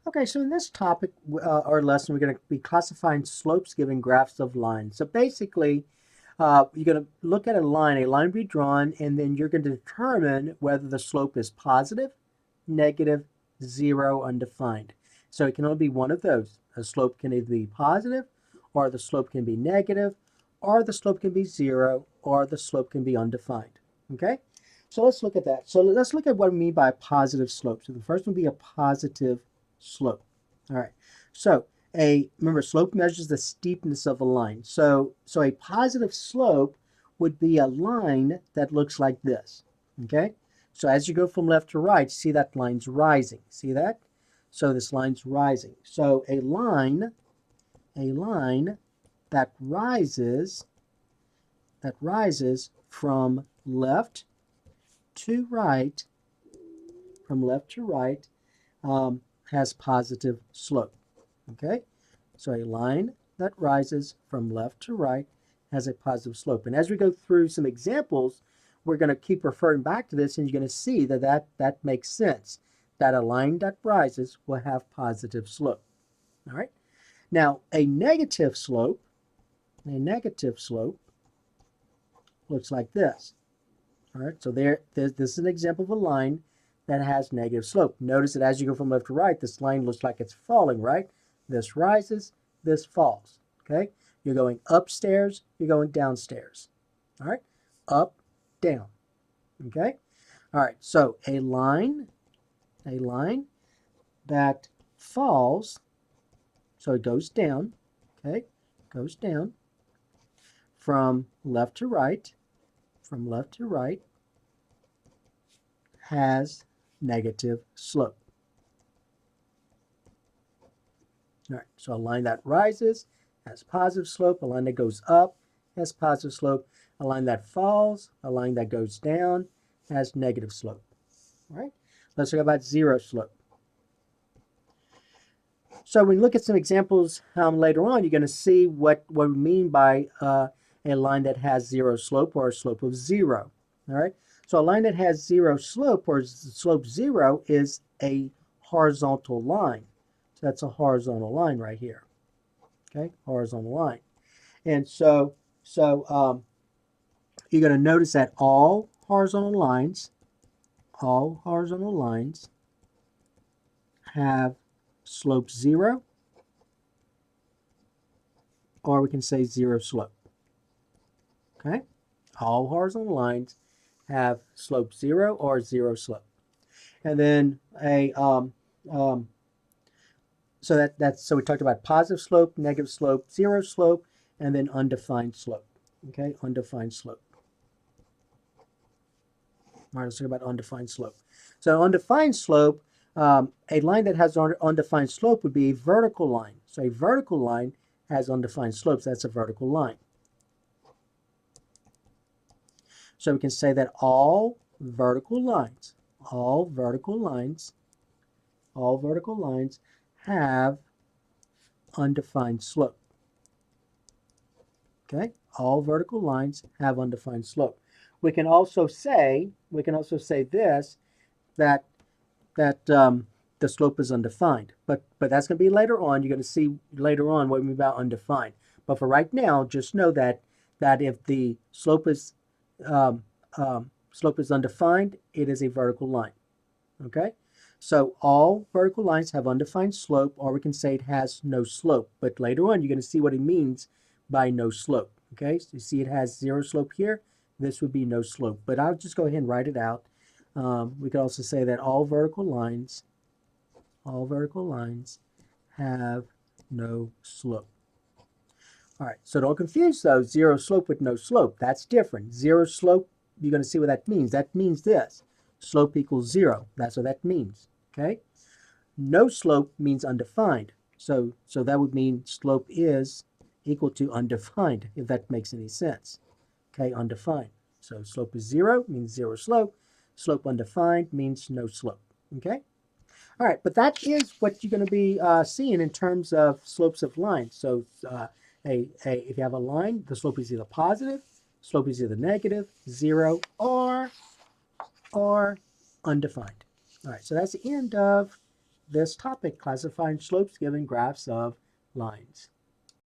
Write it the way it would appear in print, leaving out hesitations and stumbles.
Okay, so in this topic or lesson, we're going to be classifying slopes given graphs of lines. So basically, you're going to look at a line will be drawn, and then you're going to determine whether the slope is positive, negative, zero, undefined. So it can only be one of those. A slope can either be positive, or the slope can be negative, or the slope can be zero, or the slope can be undefined. Okay? So let's look at that. So let's look at what we mean by a positive slope. So the first one would be a positive slope. All right. So remember, slope measures the steepness of a line. So a positive slope would be a line that looks like this. Okay. So as you go from left to right, see that line's rising. See that? So this line's rising. So a line that rises from left to right, has positive slope. Okay, so a line that rises from left to right has a positive slope. And as we go through some examples, we're going to keep referring back to this, and you're going to see that makes sense, that a line that rises will have positive slope. All right. Now, a negative slope looks like this. All right, so this is an example of a line that has negative slope. Notice that as you go from left to right, this line looks like it's falling, right? This rises, this falls, okay? You're going upstairs, you're going downstairs, all right? Up, down, okay? All right, so a line that falls, so it goes down, okay? Goes down from left to right, has negative slope. All right, so a line that rises has positive slope, a line that goes up has positive slope, a line that falls, a line that goes down has negative slope. All right, let's talk about zero slope. So when you look at some examples later on, you're going to see what we mean by a line that has zero slope or a slope of zero. All right, so a line that has zero slope or slope zero is a horizontal line. So that's a horizontal line right here. Okay, horizontal line. And so you're going to notice that all horizontal lines have slope zero, or we can say zero slope. Okay, all horizontal lines have slope zero or zero slope. And then so we talked about positive slope, negative slope, zero slope, and then undefined slope. Okay, undefined slope. All right, let's talk about undefined slope. So undefined slope, a line that has undefined slope would be a vertical line. So a vertical line has undefined slopes. That's a vertical line. So we can say that all vertical lines have undefined slope. Okay, all vertical lines have undefined slope. We can also say this, that the slope is undefined, but that's going to be later on. You're going to see later on what we mean about undefined. But for right now, just know that if the slope is undefined, it is a vertical line. Okay, so all vertical lines have undefined slope, or we can say it has no slope. But later on, you're going to see what it means by no slope. Okay, so you see it has zero slope here. This would be no slope. But I'll just go ahead and write it out. We could also say that all vertical lines have no slope. All right, so don't confuse though, zero slope with no slope. That's different. Zero slope, you're going to see what that means. That means this. Slope equals zero. That's what that means. Okay? No slope means undefined. So that would mean slope is equal to undefined, if that makes any sense. Okay, undefined. So slope is zero, means zero slope. Slope undefined means no slope. Okay? All right, but that is what you're going to be seeing in terms of slopes of lines. So if you have a line, the slope is either positive, slope is either negative, zero, or undefined. All right, so that's the end of this topic, classifying slopes given graphs of lines.